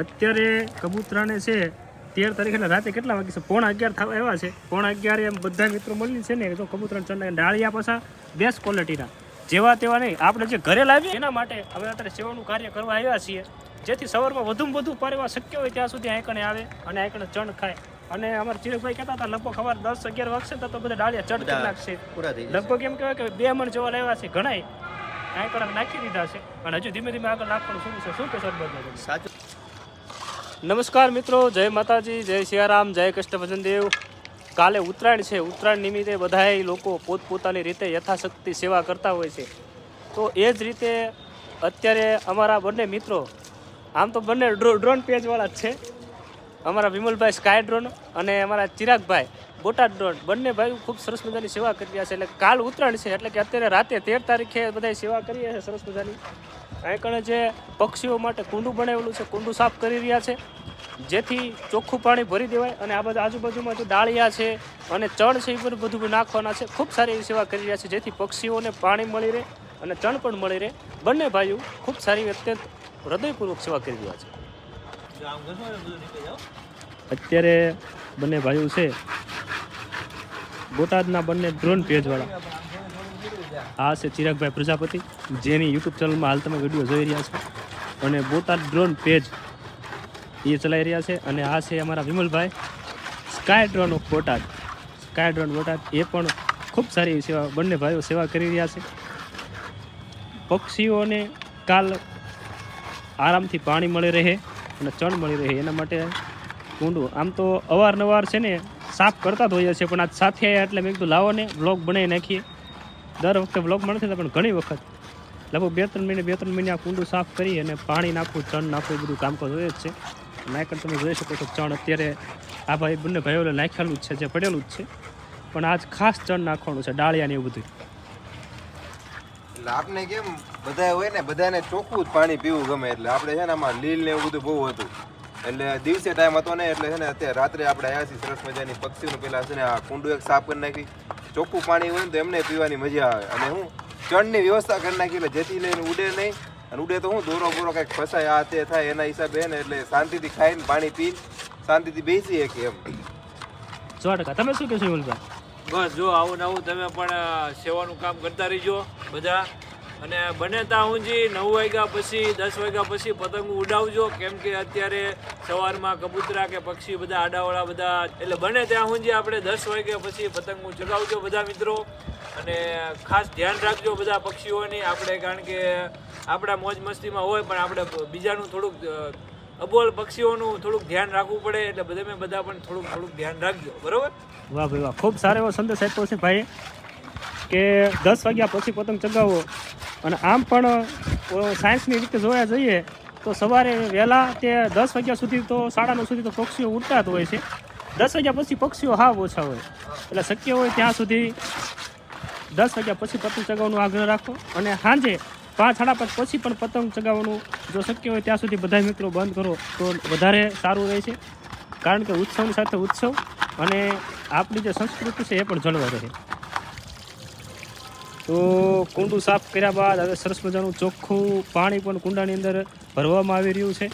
અત્યારે કબૂતરાને છે 13 તારીખે રાતે કેટલા વાગે છે? 11:30 થવા આવ્યા છે. 11:30 એમ બધા મિત્રો મળી છે ને તો કબૂતરાને ચણ ડાળિયા પાછા બેસ્ટ ક્વોલિટીના જેવા તેવા નહીં. આપણે જે ઘરે લાવીએ એના માટે હવે અત્યારે સેવાનું કાર્ય કરવા આવ્યા છીએ, જેથી સવારમાં વધુમાં વધુ પારવા શક્ય હોય ત્યાં સુધી આંકણે આવે અને આંકણે ચણ ખાય. અને અમારા ચિરકભાઈ કહેતા હતા લગભગ સવાર 10-11 વાગશે તો બધા ડાળિયા ચડ કરી નાખશે. લગભગ એમ કહેવાય કે 2 મણ જેવા લાવ્યા છે, ઘણાય આંકડા નાખી દીધા છે અને હજુ ધીમે ધીમે આગળ નાખવાનું શું છે. શું કે સર? સાચું. નમસ્કાર મિત્રો, જય માતાજી, જય સિયારામ, જય કૃષ્ણ ભજન દેવ. કાલે ઉત્તરાયણ છે. ઉત્તરાયણ નિમિત્તે બધાય લોકો પોતપોતાની રીતે યથાશક્તિ સેવા કરતા હોય છે. તો એ જ રીતે અત્યારે અમારા બંને મિત્રો, આમ તો બંને ડ્રોન પેજવાળા જ છે, અમારા વિમલભાઈ સ્કાય ડ્રોન અને અમારા ચિરાગભાઈ બોટાદ ડ્રોન, બંને ભાઈઓ ખૂબ સરસ મજાની સેવા કરી રહ્યા છે. એટલે કાલ ઉત્તરાયણ છે એટલે કે અત્યારે રાતે 13 તારીખે બધા સેવા કરી રહ્યા છે સરસ મજાની. અહીં જે પક્ષીઓ માટે કુંડું બનાવેલું છે, કુંડું સાફ કરી રહ્યા છે જેથી ચોખ્ખું પાણી ભરી દેવાય. અને આ બધા આજુબાજુમાં જે ડાળિયા છે અને ચણ છે એ બધું નાખવાના છે. ખૂબ સારી એવી સેવા કરી રહ્યા છે જેથી પક્ષીઓને પાણી મળી રહે અને ચણ પણ મળી રહે. બંને ભાઈઓ ખૂબ સારી અત્યંત હૃદયપૂર્વક સેવા કરી રહ્યા છે. અત્યારે બંને ભાઈઓ છે બોટાદના, બંને ડ્રોન પેજવાળા. આ છે ચિરાગભાઈ પ્રજાપતિ, જેની યુટ્યુબ ચેનલમાં હાલ તમે વિડીયો જોઈ રહ્યા છો, અને બોટાદ ડ્રોન પેજ એ ચલાવી રહ્યા છે. અને આ છે અમારા Vimalbhai sky drone of Botad, sky drone Botad. એ પણ ખૂબ સારી એવી સેવા, બંને ભાઈઓ સેવા કરી રહ્યા છે. પક્ષીઓને કાલ આરામથી પાણી મળી રહે અને ચણ મળી રહે એના માટે કુંડું આમ તો અવારનવાર છે ને સાફ કરતા જ હોઈએ છીએ, પણ આજ સાથે આવ્યા એટલે મેં કીધું લાવો ને વ્લોગ બનાવી નાખીએ. દર વખતે વ્લોગમાં નથી થતા પણ ઘણી વખત લગભગ 2-3 મહિને આ કુંડું સાફ કરી અને પાણી નાખવું, ચણ નાખવું, એ બધું કામકાજ હોય જ છે. નાયકર તમે જોઈ શકો છો ચણ અત્યારે આ ભાઈ બંને ભાઈઓને નાખેલું જ છે, જે પડેલું જ છે, પણ આજ ખાસ ચણ નાખવાનું છે, ડાળિયા ને એવું બધું. એટલે આપણે કેમ બધા હોય ને, બધાને ચોખ્ખું જ પાણી પીવું ગમે, એટલે આપણે છે ને આમાં લીલ ને એવું બધું બહુ હતું, એટલે દિવસે ટાઈમ હતો ને, એટલે છે ને અત્યારે રાત્રે આપણે આવ્યા છીએ સરસ મજાની પક્ષીઓનું પેલા છે ને આ કુંડું એક સાફ કરી નાખી. ચોખ્ખું પાણી હોય ને તો એમને પીવાની મજા આવે. અને હું ચણની વ્યવસ્થા કરી નાખી એટલે જેથી લઈને ઉડે નહીં, અને ઉડે તો હું દોરો બોરો કંઈક ફસાય આ તે થાય એના હિસાબે ને, એટલે શાંતિથી ખાઈને પાણી પી શાંતિથી બેસી શકીએ એમ. 100%. તમે શું કહેશો વિમલભાઈ? બસ જો આવું ને આવું તમે પણ સેવાનું કામ કરતા રહીજો બધા, અને બને ત્યાં ઊંઝી 9 વાગ્યા પછી 10 વાગ્યા પછી પતંગ ઉડાવજો, કેમ કે અત્યારે સવારમાં કબૂતરા કે પક્ષી બધા આડાવાળા બધા, એટલે બને ત્યાં ઊંઝી આપણે 10 વાગ્યા પછી પતંગ ચગાવજો બધા મિત્રો. અને ખાસ ધ્યાન રાખજો બધા પક્ષીઓની આપણે, કારણ કે આપણા મોજ મસ્તીમાં હોય પણ આપણે બીજાનું થોડુંક અબોલ પક્ષીઓનું થોડુંક ધ્યાન રાખવું પડે, એટલે બધા પણ થોડુંક ધ્યાન રાખજો. બરોબર? વાહ ભાઈ વાહ, ખૂબ સારો એવો સંદેશ આપ્યો છે ભાઈ કે 10 વાગ્યા પછી પતંગ ચગાવો. અને આમ પણ સાયન્સની રીતે જોયા જઈએ તો સવારે વહેલા તે 10 વાગ્યા સુધી તો 9:30 સુધી તો પક્ષીઓ ઉડતા જ હોય છે. 10 વાગ્યા પછી પક્ષીઓ હાવ ઓછા હોય, એટલે શક્ય હોય ત્યાં સુધી 10 વાગ્યા પછી પતંગ ચગાવવાનો આગ્રહ રાખો. અને સાંજે 5-5:30 પછી પણ પતંગ ચગાવવાનું જો શક્ય હોય ત્યાં સુધી બધા મિત્રો બંધ કરો તો વધારે સારું રહે છે, કારણ કે ઉત્સવની સાથે ઉત્સવ અને આપણી જે સંસ્કૃતિ છે એ પણ જળવાઈ રહે. તો કુંડું સાફ કર્યા બાદ હવે સરસ મજાનું ચોખ્ખું પાણી પણ કુંડાની અંદર ભરવામાં આવી રહ્યું છે.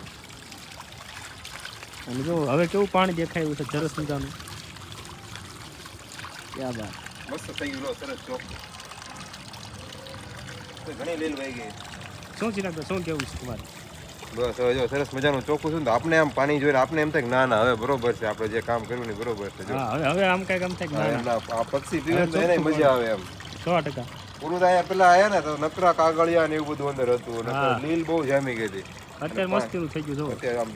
અને જો હવે કેવું પાણી દેખાયું છે સરસ મજાનું. ક્યાં બાત, મસ્ત થઈ ગયું સરસ ચોખ્ખું. ઘણી લીલ વહી ગઈ. શું ચિરાગ, શું કેવું છે તમારે? બસ હવે જો સરસ મજાનું ચોખ્ખું છે ને તો આપણે આમ પાણી જોઈને આપણે એમ થાય કે ના ના હવે બરોબર છે, આપણે જે કામ કર્યું ને બરોબર છે. હા, હવે આમ કઈક આમ થાય કે આ પક્ષી પીવે તો એને મજા આવે એમ. 100%. પૂરું અહીંયા પેલા આયા ને તો નકરા કાગળિયા ને એવું બધું અંદર હતું, અને લીલ બહુ જામી ગઈ હતી. અત્યારે મસ્તીનું થઈ ગયું. જો અત્યારે આમ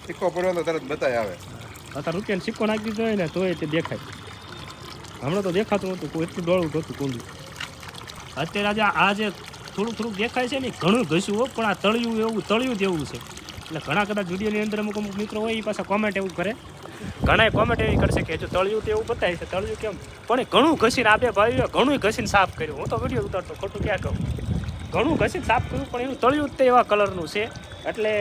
સિક્કો પડ્યો તો તરત બતાય આવે. અત્યારે રૂપિયાનો સિક્કો નાખી દીધો હોય ને તોય તે દેખાય. હમણાં તો દેખાતું નહોતું, કોઈ એટલું ડોળું હતું કુંડું. અત્યારે આજે થોડુંક દેખાય છે ને, ઘણું ઘસ્યું હોય પણ આ તળિયું જેવું છે. એટલે ઘણા કદાચ વિડીયોની અંદર અમુક મિત્રો હોય એ પાછા કોમેન્ટ એવું કરે, ઘણા કોમેન્ટ એવી કરશે કે જો તળિયું તો એવું બતાવે છે, તળિયું કેમ, પણ એ ઘણું ઘસીને આ બે ભાઈઓ ઘણું ઘસીને સાફ કર્યું. હું તો વિડીયો ઉતારતો, ખોટું ક્યાં કહું, ઘણું ઘસીને સાફ કર્યું પણ એનું તળિયું તે એવા કલરનું છે એટલે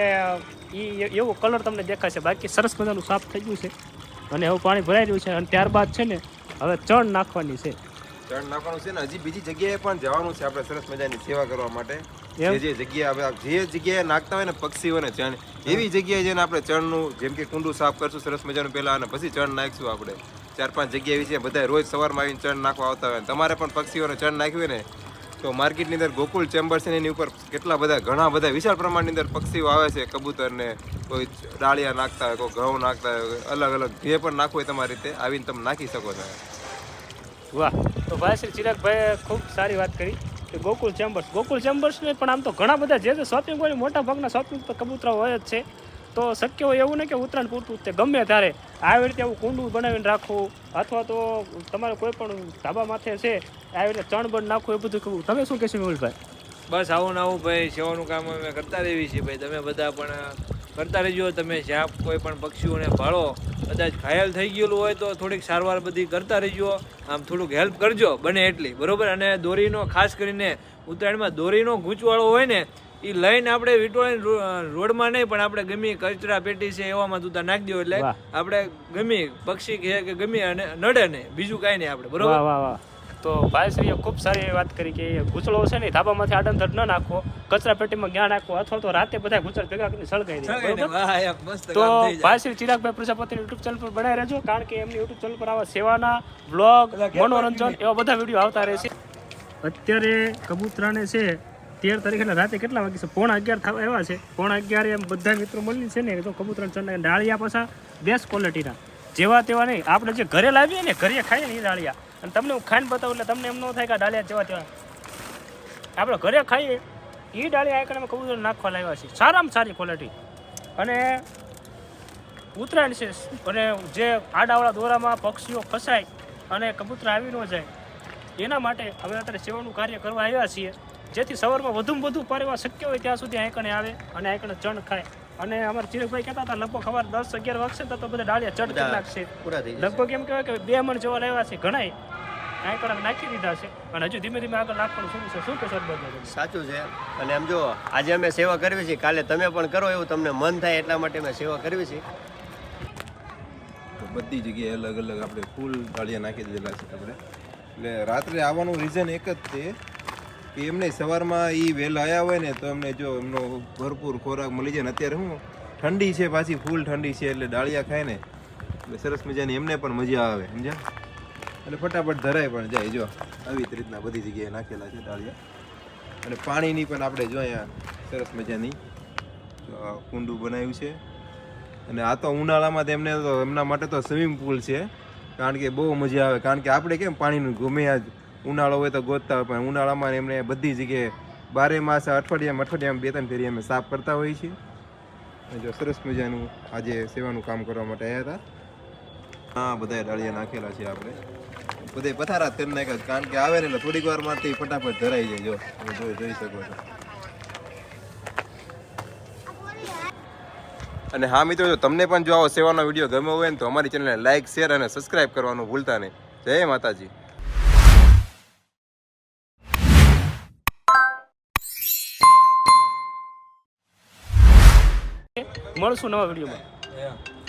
એ એવો કલર તમને દેખાશે. બાકી સરસ મજાનું સાફ થઈ ગયું છે અને હવે પાણી ભરાઈ રહ્યું છે. અને ત્યારબાદ છે ને હવે ચણ નાખવાની છે. ચણ નાખવાનું છે ને હજી બીજી જગ્યાએ પણ જવાનું છે આપણે સરસ મજાની સેવા કરવા માટે. જે જગ્યાએ નાખતા હોય ને પક્ષીઓને ચણ એવી જગ્યાએ જઈને આપણે ચણનું જેમ કે કુંડું સાફ કરશું સરસ મજાનું પહેલા અને પછી ચણ નાખશું આપણે 4-5 જગ્યા એવી છે બધા રોજ સવારમાં આવીને ચણ નાખવા આવતા હોય તમારે પણ પક્ષીઓને ચણ નાખ્યું હોય ને તો માર્કેટની અંદર ગોકુલ ચેમ્બર્સ છે એની ઉપર કેટલા બધા ઘણા બધા વિશાળ પ્રમાણની અંદર પક્ષીઓ આવે છે કબૂતરને કોઈ ડાળિયા નાખતા હોય કોઈ ઘઉં નાખતા હોય અલગ અલગ જે પણ નાખવું હોય તમારી રીતે આવીને તમે નાખી શકો છો. વાહ, તો ભાઈ શ્રી ચિરાગભાઈએ ખૂબ સારી વાત કરી કે ગોકુલ ચેમ્બર્સને પણ આમ તો ઘણા બધા જે શોપિંગ હોય મોટા ભાગના શોપિંગ તો કબૂતરા હોય જ છે. તો શક્ય હોય એવું નહીં કે ઉત્તરાયણ પૂરતું જ તે ગમે ત્યારે આવી રીતે આવું કુંડું બનાવીને રાખવું અથવા તો તમારે કોઈ પણ ધાબા માથે છે આવી રીતે ચણ બણ નાખવું એ બધું કરવું. તમે શું કહેશો મેહુલભાઈ? બસ આવું ને આવું ભાઈ સેવાનું કામ અમે કરતા રહેવી છીએ ભાઈ. તમે બધા પણ કરતા રહેજો. તમે જ્યાં કોઈ પણ પક્ષીઓને ભાળો કદાચ ઘાયલ થઈ ગયેલું હોય તો થોડીક સારવાર બધી કરતા રહેજો. આમ થોડુંક હેલ્પ કરજો બને એટલી, બરોબર. અને દોરીનો ખાસ કરીને ઉત્તરાયણમાં દોરીનો ગૂંચવાળો હોય ને એ લઈને આપણે વિટોળીને રોડમાં નહીં પણ આપણે ગમી કચરા પેટી છે એવામાં તું નાખી દો એટલે આપણે ગમી પક્ષી કે ગમી અને નડે નહીં, બીજું કાંઈ નહીં આપણે, બરોબર. વાહ વાહ વાહ. તો ભાઈશ્રીએ ખૂબ સારી વાત કરી કે ગૂંચળો છે ને ધાબામાંથી આડંધડ ન નાખવો, કચરા પેટીમાં જ્ઞાન નાખવો અથવા તો રાતે બધા ગૂંચળ ભેગા કરીને સળગાઈ દે. તો ભાઈશ્રી ચિરાગભાઈ પ્રજાપતિની યુટ્યુબ ચેનલ પર બનાવી રહેજો કારણ કે એમની યુટ્યુબ ચેનલ પર આવા સેવાના બ્લોગ, મનોરંજન એવા બધા વિડીયો આવતા રહેશે. અત્યારે કબૂતરાને છે 13 તારીખે રાતે કેટલા વાગે છે? 11:30 થવા આવ્યા છે. 11:30 એમ બધા મિત્રો મળી છે ને તો કબૂતરાને ચણ ડાળિયા પાછા બેસ્ટ ક્વોલિટીના જેવા તેવા નહીં. આપણે જે ઘરે લાવીએ ને ઘરે ખાઈએ ને એ ડાળિયા અને તમને હું ખાઈને બતાવું એટલે તમને એમ ન થાય કે ડાળિયા જેવા તેવા. આપણે ઘરે ખાઈએ એ ડાળિયા આઈકણ અમે કબૂતર નાખવા લાવ્યા છીએ, સારામાં સારી ક્વોલિટી. અને ઉત્તરાયણ છે અને જે આડાવાળા દોરામાં પક્ષીઓ ફસાય અને કબૂતર આવી ન જાય એના માટે હવે અત્યારે સેવાનું કાર્ય કરવા આવ્યા છીએ જેથી સવારમાં વધુમાં વધુ પરિવાર શક્ય હોય ત્યાં સુધી આઈકણે આવે અને આઈકણે ચણ ખાય. અને અમારા ચિરાગભાઈ કહેતા હતા લગભગ સવાર 10-11 વાગશે તો બધા ડાળિયા ચડ કરી નાખશે. લગભગ એમ કહેવાય કે 2 મણ જેવા લેવા છે ઘણાય આઈકણે નાખી દીધા છે અને હજુ ધીમે ધીમે આગળ નાખવાનું શું છે. શું કે સર? સાચું છે. અને એમ જો આજે અમે સેવા કરવી છે, કાલે તમે પણ કરો એવું તમને મન થાય એટલા માટે અમે સેવા કરવી છે. બધી જગ્યાએ અલગ અલગ આપણે ફૂલ ડાળિયા નાખી દીધેલા છે આપણે. એટલે રાત્રે આવવાનું રીઝન એક જ છે કે એમને સવારમાં એ વહેલા આવ્યા હોય ને તો એમને જો એમનો ભરપૂર ખોરાક મળી જાય ને અત્યારે શું ઠંડી છે પાછી ફૂલ ઠંડી છે એટલે ડાળિયા ખાય ને એટલે સરસ મજાની એમને પણ મજા આવે સમજ્યા એટલે ફટાફટ ધરાય પણ જાય. જો આવી જ રીતના બધી જગ્યાએ નાખેલા છે ડાળિયા. અને પાણીની પણ આપણે જો અહીંયા સરસ મજાની કુંડું બનાવ્યું છે. અને આ તો ઉનાળામાં તેમને તો એમના માટે તો સ્વિમિંગ પુલ છે કારણ કે બહુ મજા આવે. કારણ કે આપણે કેમ પાણીનું ગમે આ ઉનાળો હોય તો ગોતતા હોય પણ ઉનાળામાં એમને બધી જગ્યાએ 12 માસ અઠવાડિયામાં 2-3 ફેરી અમે સાફ કરતા હોઈએ છીએ. જો સરસ મજાનું આજે સેવાનું કામ કરવા માટે આવ્યા હતા. હા, બધા ડાળિયા નાખેલા છે આપણે બધે પથારા કરી નાખ્યા કારણ કે આવે ને એટલે થોડીક વારમાંથી ફટાફટ ધરાઈ જાય. જો તમે જોઈ શકો છો. અને હા મિત્રો, જો તમને પણ જો આવો સેવાનો વિડીયો ગમ્યો હોય ને તો અમારી ચેનલને લાઈક, શેર અને સબસ્ક્રાઇબ કરવાનું ભૂલતા નહીં. જય માતાજી. મળશું નવા વિડીયોમાં.